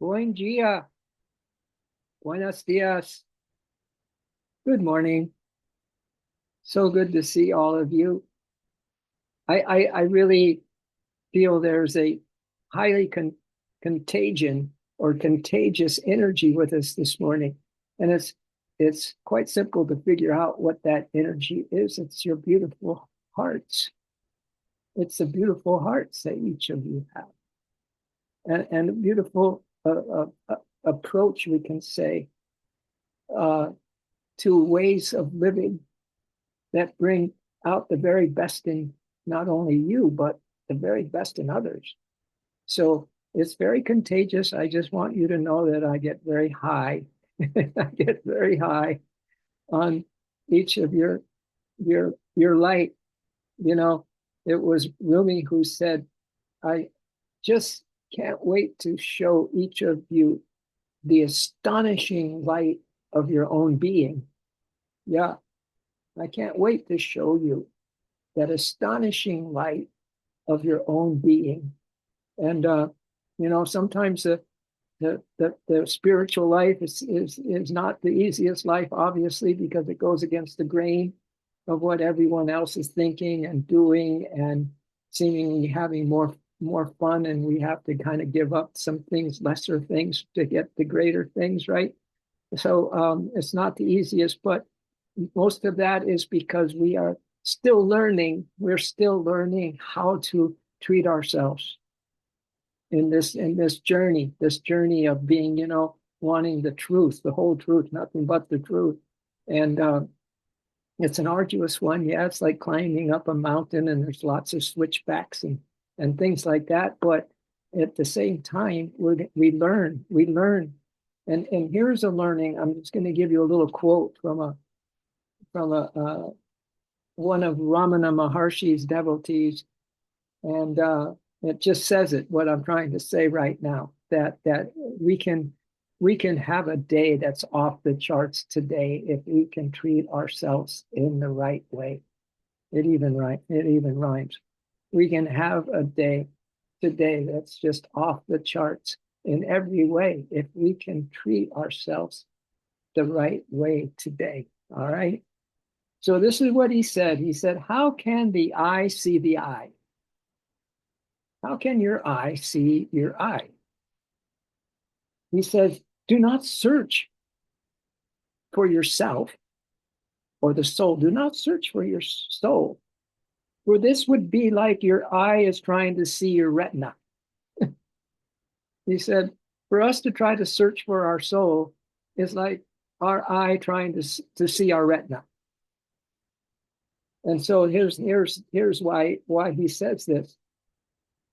Buen dia. Buenos dias. Good morning. So good to see all of you. I really feel there's a highly contagion or contagious energy with us this morning. And it's quite simple to figure out what that energy is. It's your beautiful hearts. It's the beautiful hearts that each of you have. And a beautiful approach, we can say, uh, to ways of living that bring out the very best in not only you, but the very best in others. So it's very contagious. I just want you to know that I get very high. I get very high on each of your light. You know, it was Rumi who said, I just can't wait to show each of you the astonishing light of your own being. Yeah, I can't wait to show you that astonishing light of your own being. And sometimes the spiritual life is not the easiest life, obviously, because it goes against the grain of what everyone else is thinking and doing and seemingly having more fun, and we have to kind of give up some things, lesser things, to get the greater things, right? So it's not the easiest, but most of that is because we are still learning. We're still learning how to treat ourselves in this journey of being, wanting the truth, the whole truth, nothing but the truth. And it's an arduous one. Yeah, it's like climbing up a mountain, and there's lots of switchbacks and things like that. But at the same time, we learn. And here's a learning. I'm just going to give you a little quote from one of Ramana Maharshi's devotees, and it just says it. What I'm trying to say right now, that we can have a day that's off the charts today if we can treat ourselves in the right way. It even rhymes. We can have a day today that's just off the charts in every way if we can treat ourselves the right way today. All right. So this is what he said. He said, how can the eye see the eye? How can your eye see your eye? He says, do not search for yourself or the soul. Do not search for your soul, for this would be like your eye is trying to see your retina. He said, for us to try to search for our soul is like our eye trying to see our retina. And so here's why he says this.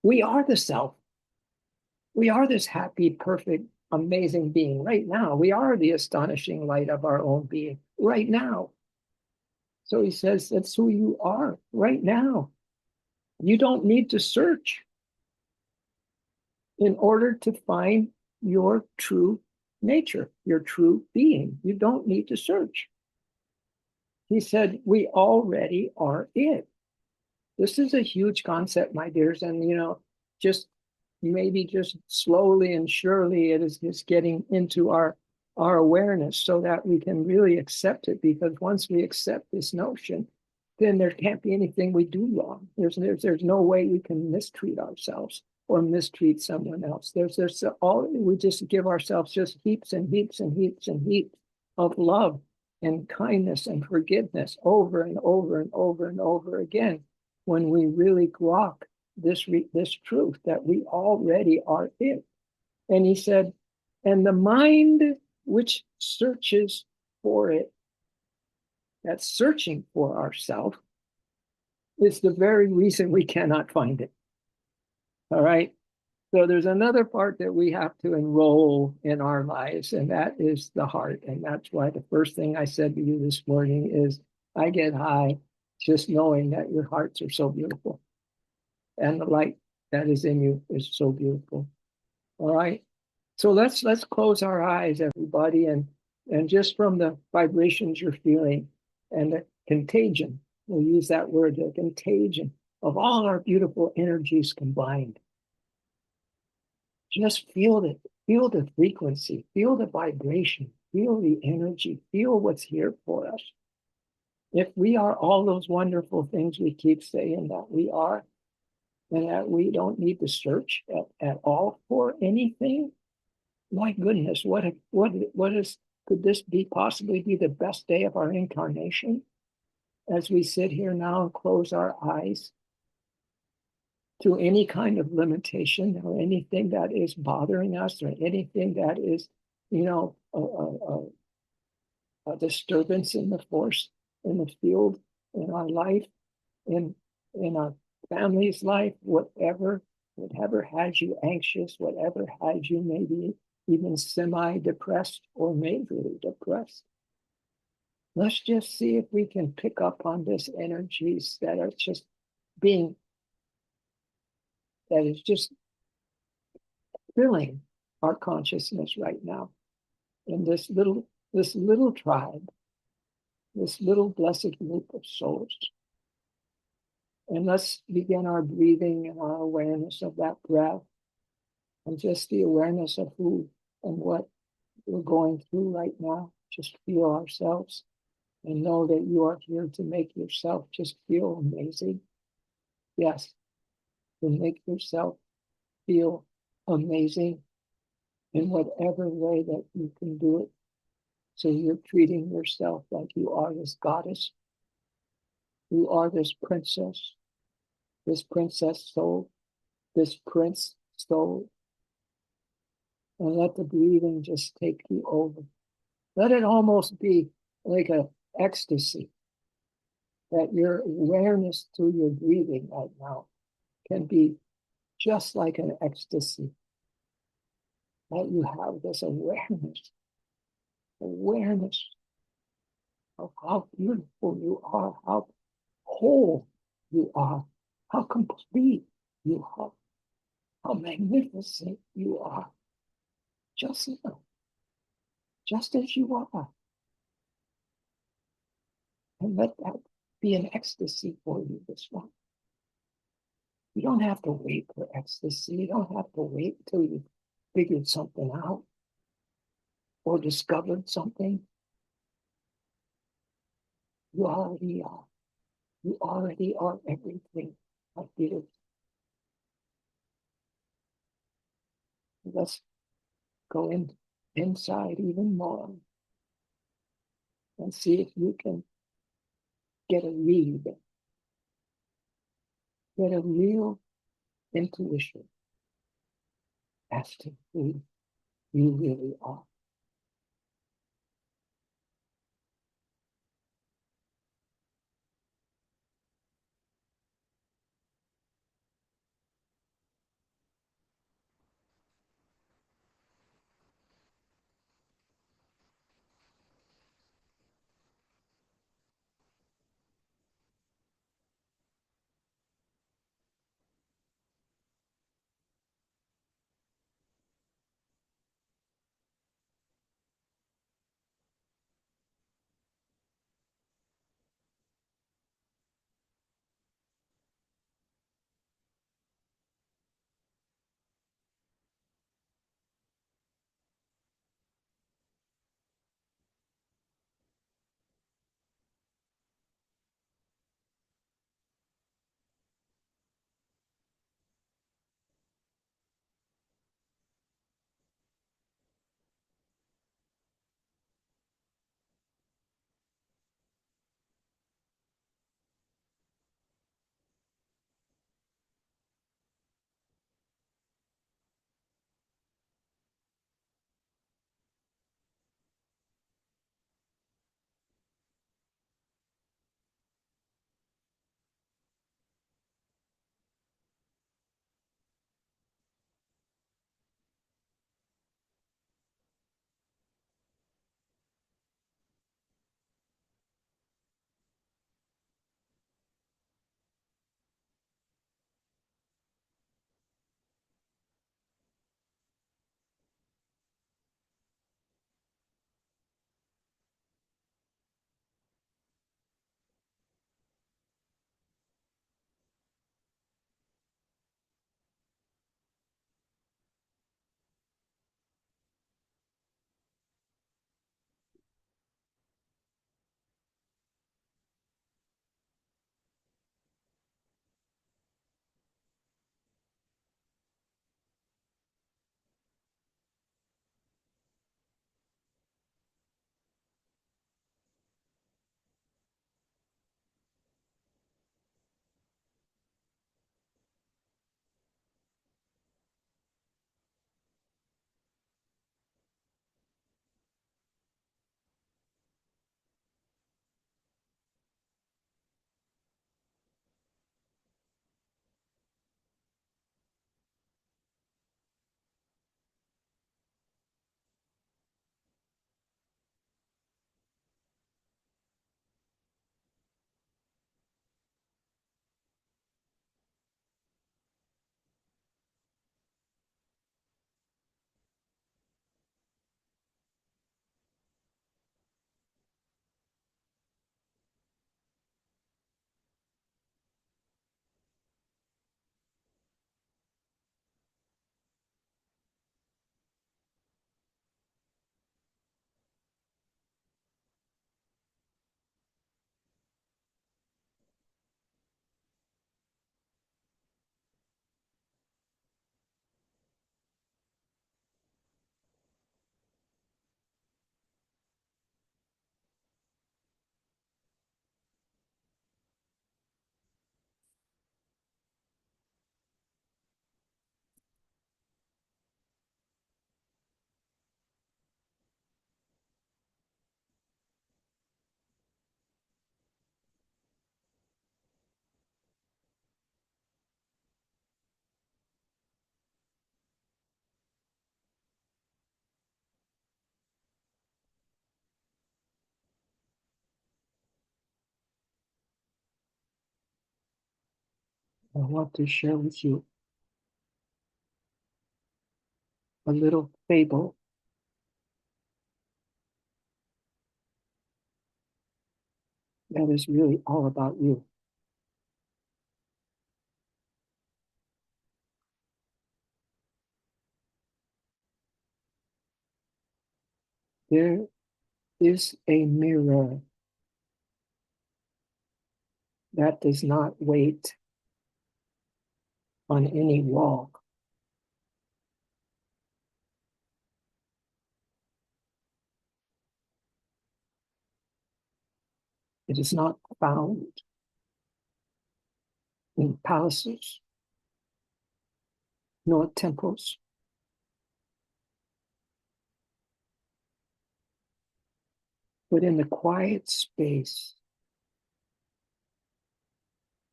We are the self. We are this happy, perfect, amazing being right now. We are the astonishing light of our own being right now. So he says that's who you are right now. You don't need to search in order to find your true nature, your true being. You don't need to search. He said, we already are it. This is a huge concept, my dears. And, just maybe just slowly and surely it is just getting into our awareness so that we can really accept it. Because once we accept this notion, then there can't be anything we do wrong. There's no way we can mistreat ourselves or mistreat someone else. There's all, we just give ourselves just heaps and heaps and heaps and heaps of love and kindness and forgiveness over and over and over and over again when we really grok this truth that we already are it. And he said, and the mind which searches for it, that's searching for ourself, is the very reason we cannot find it. All right. So there's another part that we have to enroll in our lives, and that is the heart. And that's why the first thing I said to you this morning is I get high just knowing that your hearts are so beautiful and the light that is in you is so beautiful. All right. So let's close our eyes, everybody, and just from the vibrations you're feeling and the contagion, we'll use that word, the contagion of all our beautiful energies combined. Just feel it. Feel the frequency, feel the vibration, feel the energy, feel what's here for us. If we are all those wonderful things we keep saying that we are, and that we don't need to search at all for anything, my goodness, what is could this be possibly be the best day of our incarnation as we sit here now and close our eyes to any kind of limitation or anything that is bothering us or anything that is, you know, a disturbance in the force, in the field, in our life, in our family's life, whatever has you anxious, whatever has you maybe even semi-depressed or majorly depressed. Let's just see if we can pick up on this energies that are just being, that is just filling our consciousness right now in this little tribe, this little blessed group of souls. And let's begin our breathing and our awareness of that breath and just the awareness of who and what we're going through right now. Just feel ourselves and know that you are here to make yourself just feel amazing. Yes, to make yourself feel amazing in whatever way that you can do it. So you're treating yourself like you are this goddess. You are this princess soul, this prince soul. And let the breathing just take you over. Let it almost be like an ecstasy, that your awareness through your breathing right now can be just like an ecstasy, that you have this awareness of how beautiful you are, how whole you are, how complete you are, how magnificent you are, just as you are. And let that be an ecstasy for you this one. You don't have to wait for ecstasy. You don't have to wait until you figured something out or discovered something. You already are. You already are everything. I feel. Let's go inside even more and see if you can get a read, get a real intuition as to who you really are. I want to share with you a little fable that is really all about you. There is a mirror that does not wait on any wall. It is not found in palaces nor temples, but in the quiet space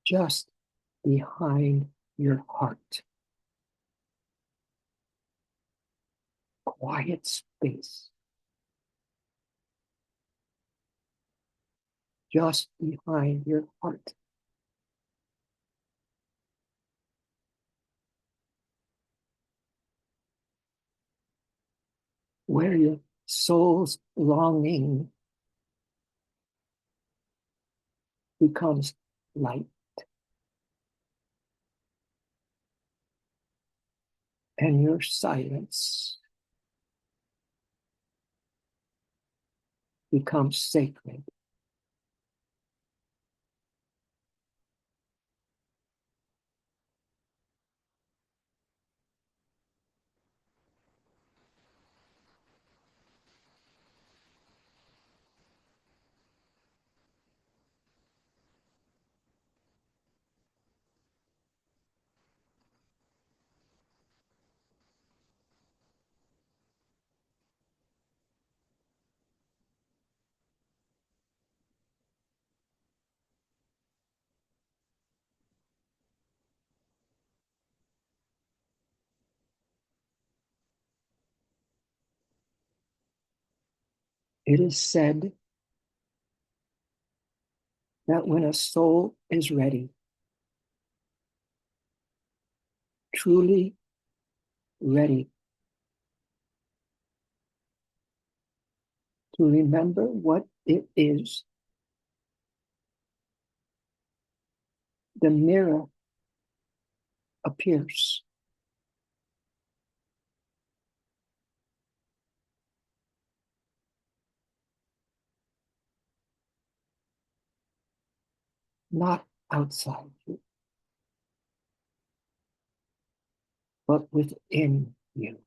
just behind your heart. Quiet space just behind your heart. Where your soul's longing becomes light and your silence becomes sacred. It is said that when a soul is ready, truly ready to remember what it is, the mirror appears. Not outside you, but within you.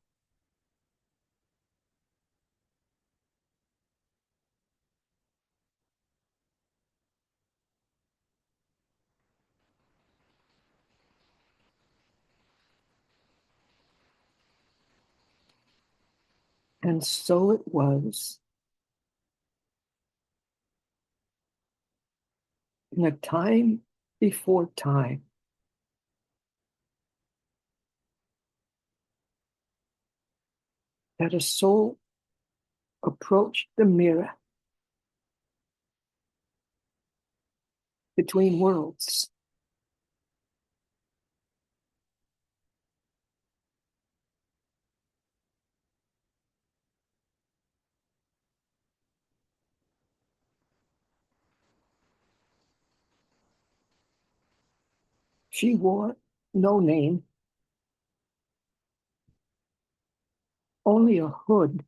And so it was in a time before time that a soul approached the mirror between worlds. She wore no name, only a hood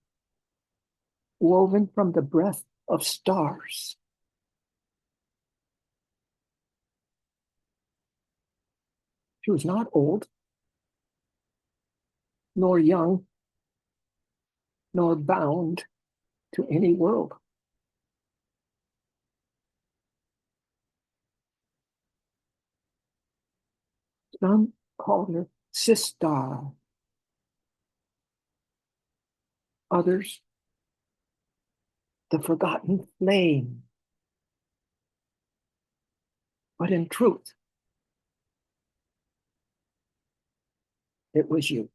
woven from the breath of stars. She was not old, nor young, nor bound to any world. Some called her sister, others the forgotten flame. But in truth, it was you.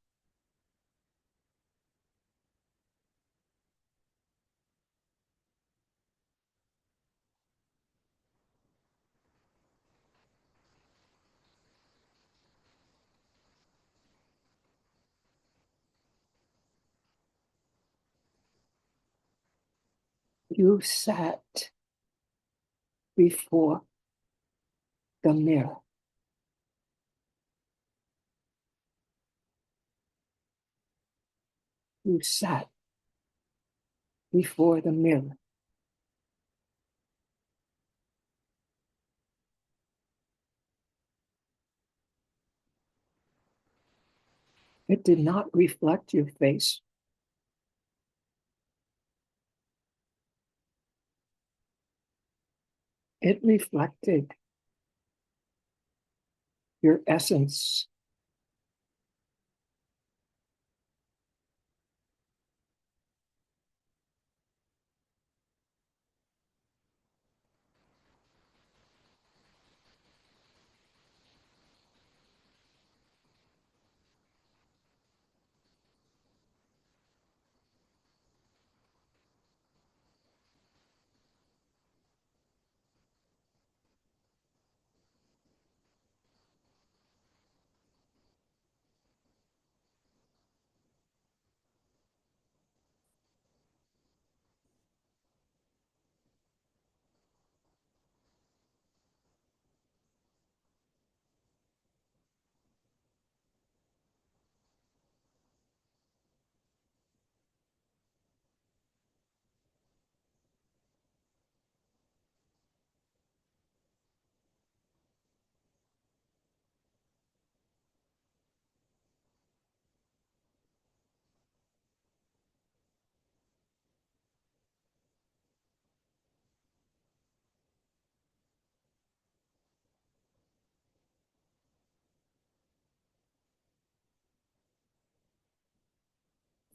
You sat before the mirror. You sat before the mirror. It did not reflect your face. It reflected your essence.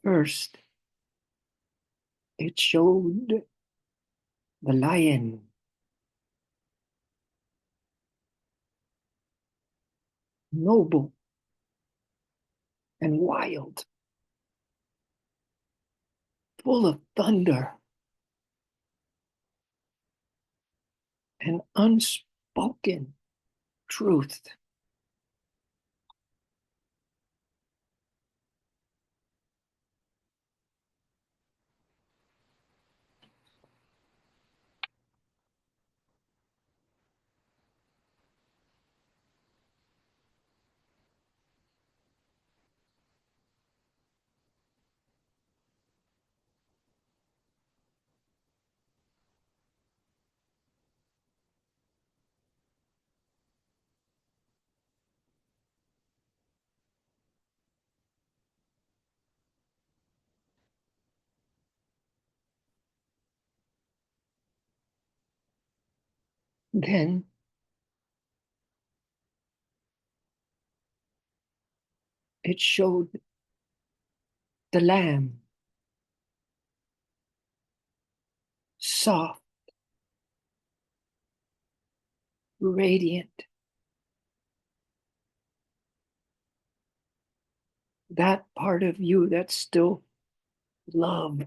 First, it showed the lion, noble and wild, full of thunder and unspoken truth. Then it showed the lamb, soft, radiant, that part of you that still loved,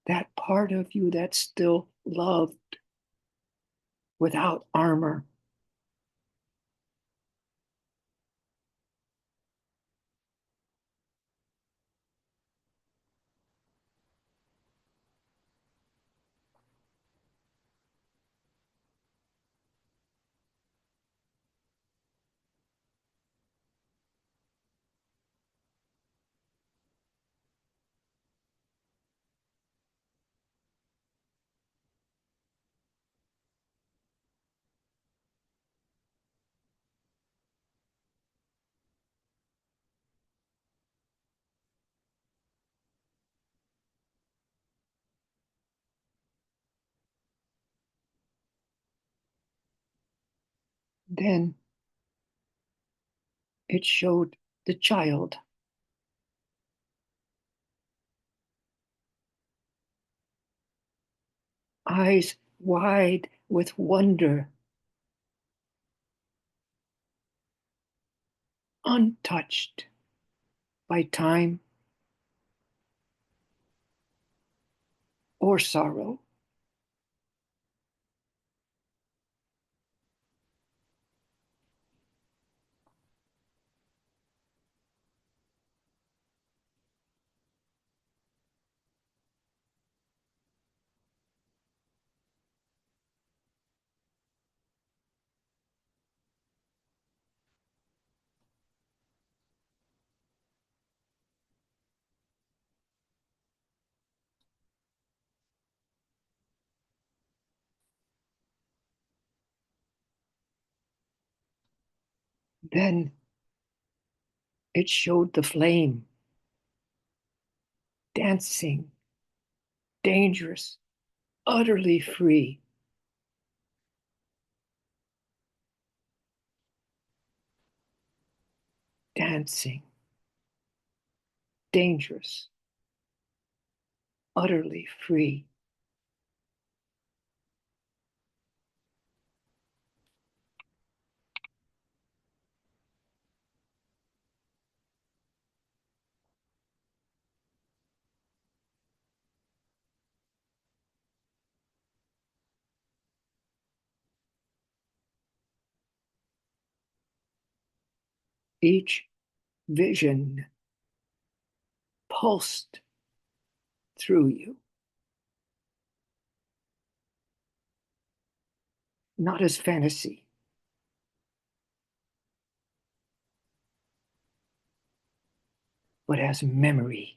that part of you that still loved without armor. Then it showed the child, eyes wide with wonder, untouched by time or sorrow. Then it showed the flame, dancing, dangerous, utterly free. Dancing, dangerous, utterly free. Each vision pulsed through you, not as fantasy, but as memory.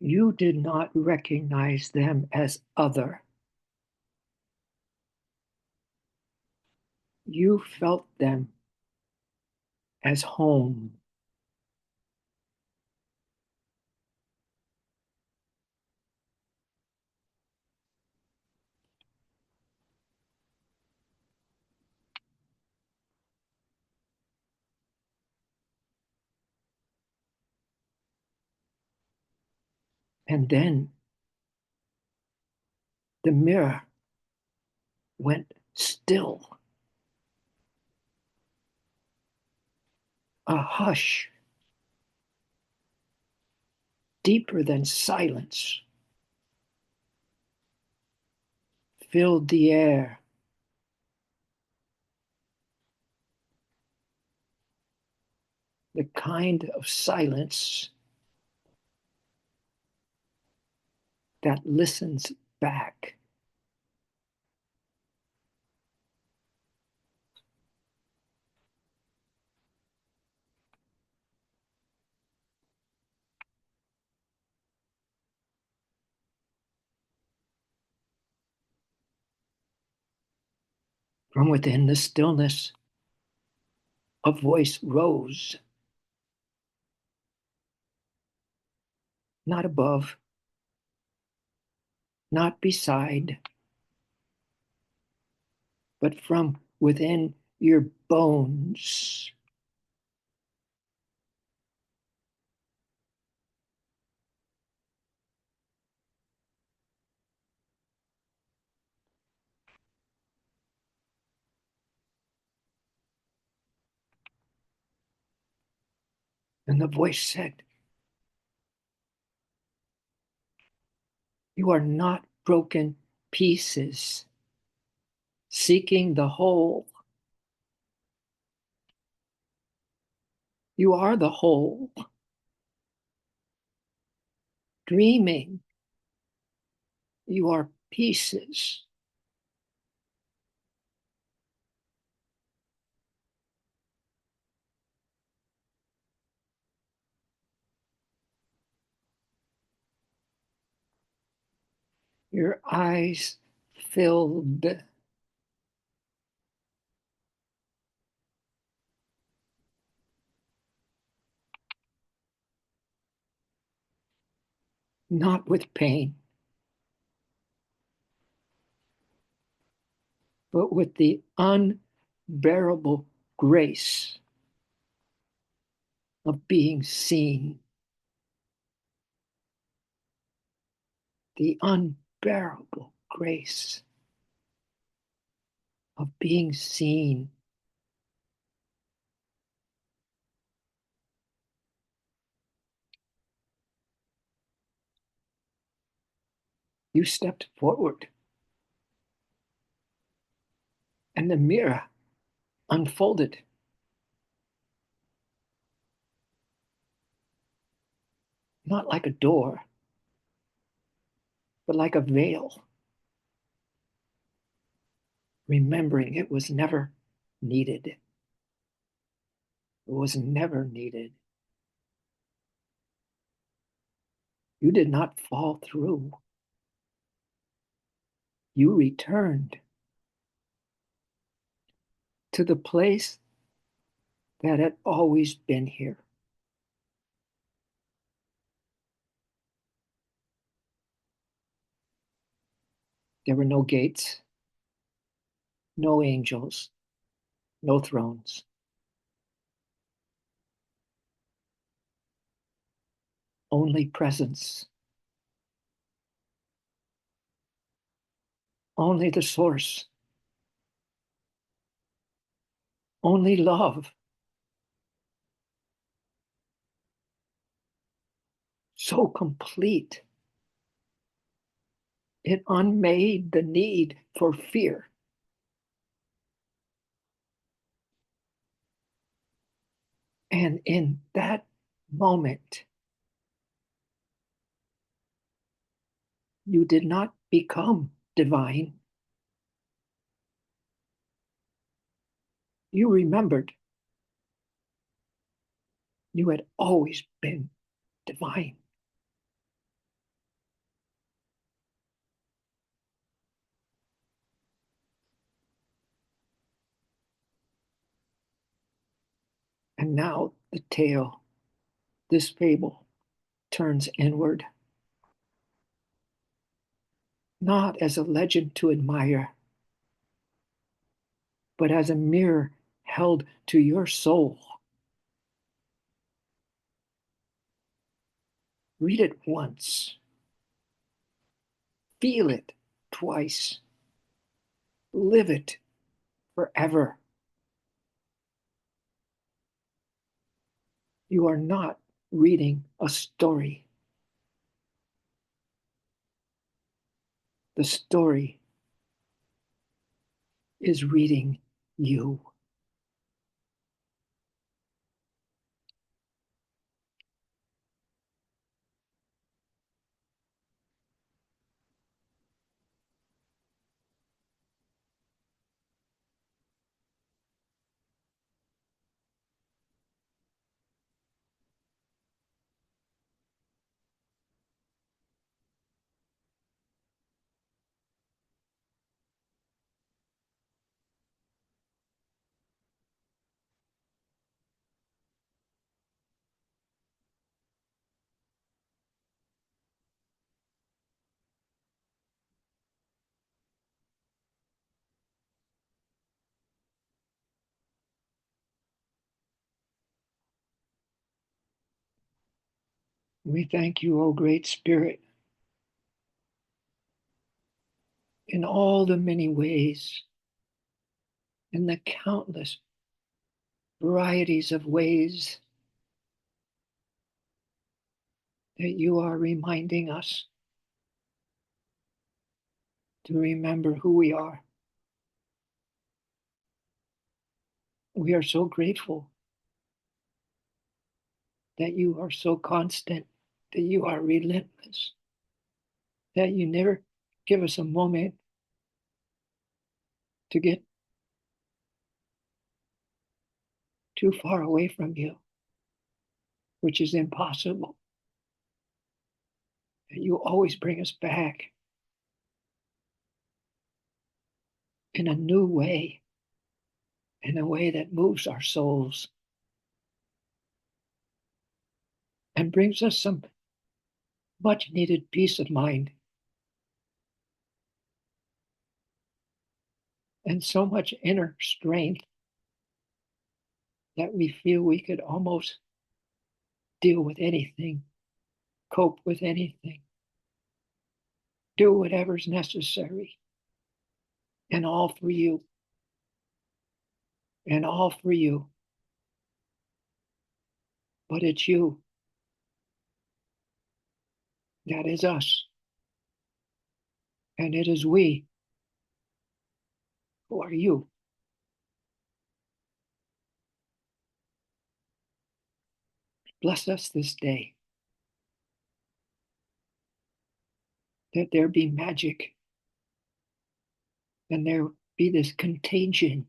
You did not recognize them as other. You felt them as home. And then the mirror went still, a hush deeper than silence filled the air. The kind of silence that listens back. From within the stillness, a voice rose, not above, not beside, but from within your bones. And the voice said, "You are not broken pieces, seeking the whole. You are the whole, dreaming. You are pieces." Your eyes filled, not with pain, but with the unbearable grace of being seen. The unbearable grace of being seen. You stepped forward, and the mirror unfolded, not like a door, but like a veil, remembering it was never needed. It was never needed. You did not fall through. You returned to the place that had always been here. There were no gates, no angels, no thrones, only presence, only the source, only love. So complete, it unmade the need for fear. And in that moment, you did not become divine. You remembered you had always been divine. And now the tale, this fable, turns inward, not as a legend to admire, but as a mirror held to your soul. Read it once, feel it twice, live it forever. You are not reading a story. The story is reading you. We thank you, O great Spirit, in all the many ways, in the countless varieties of ways that you are reminding us to remember who we are. We are so grateful that you are so constant, that you are relentless, that you never give us a moment to get too far away from you, which is impossible. That you always bring us back in a new way, in a way that moves our souls and brings us some much needed peace of mind and so much inner strength that we feel we could almost deal with anything, cope with anything, do whatever's necessary, and all for you, and all for you. But it's you that is us, and it is we who are you. Bless us this day, that there be magic and there be this contagion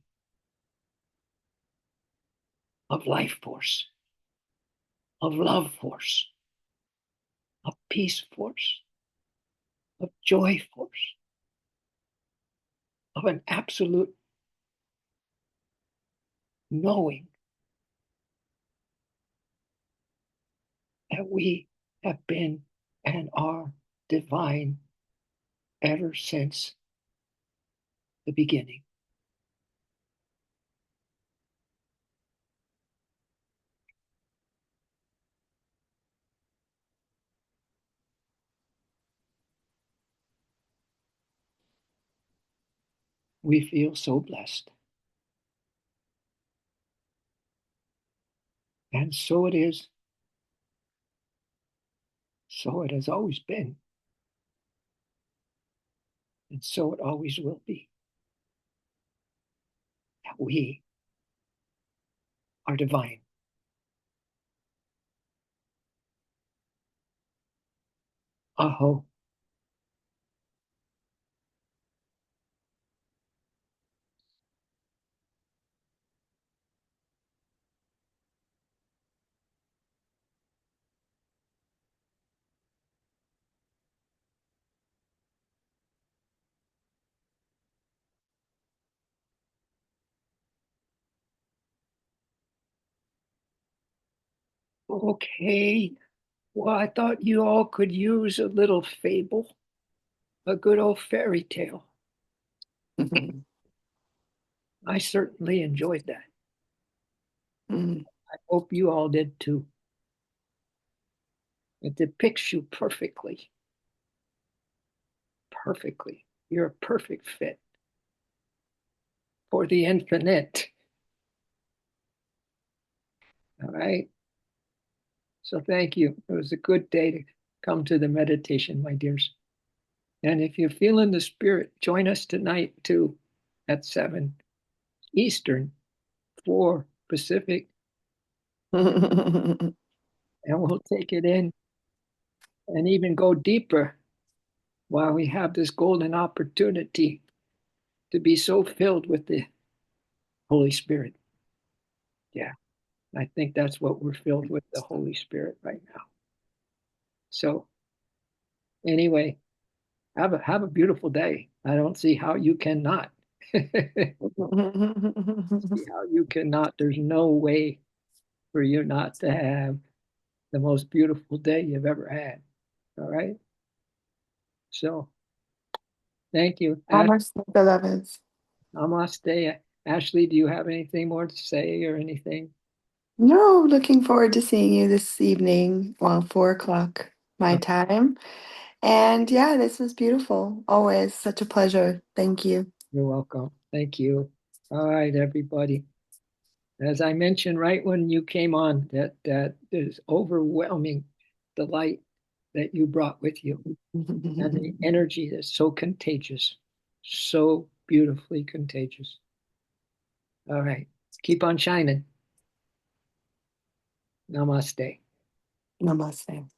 of life force, of love force, of peace force, of joy force, of an absolute knowing that we have been and are divine ever since the beginning. We feel so blessed. And so it is. So it has always been. And so it always will be. That we are divine. Aho. Okay. Well, I thought you all could use a little fable, a good old fairy tale. I certainly enjoyed that. I hope you all did too. It depicts you perfectly. Perfectly. You're a perfect fit for the infinite. All right. So thank you. It was a good day to come to the meditation, my dears. And if you're feeling the spirit, join us tonight too at 7 Eastern, 4 Pacific, and we'll take it in and even go deeper while we have this golden opportunity to be so filled with the Holy Spirit. Yeah, I think that's what we're filled with, the Holy Spirit right now. So anyway, have a beautiful day. I don't see how you cannot. See how you cannot. There's no way for you not to have the most beautiful day you've ever had. All right. So thank you. Namaste, beloveds. Namaste. Ashley, do you have anything more to say or anything? No, looking forward to seeing you this evening, well, 4 o'clock my Uh, time. And yeah, this was beautiful. Always such a pleasure. Thank you. you're welcome. Thank you. All right, everybody. As I mentioned right when you came on, that is overwhelming delight that you brought with you and the energy that's so contagious, so beautifully contagious. All right. Keep on shining. Namaste. Namaste.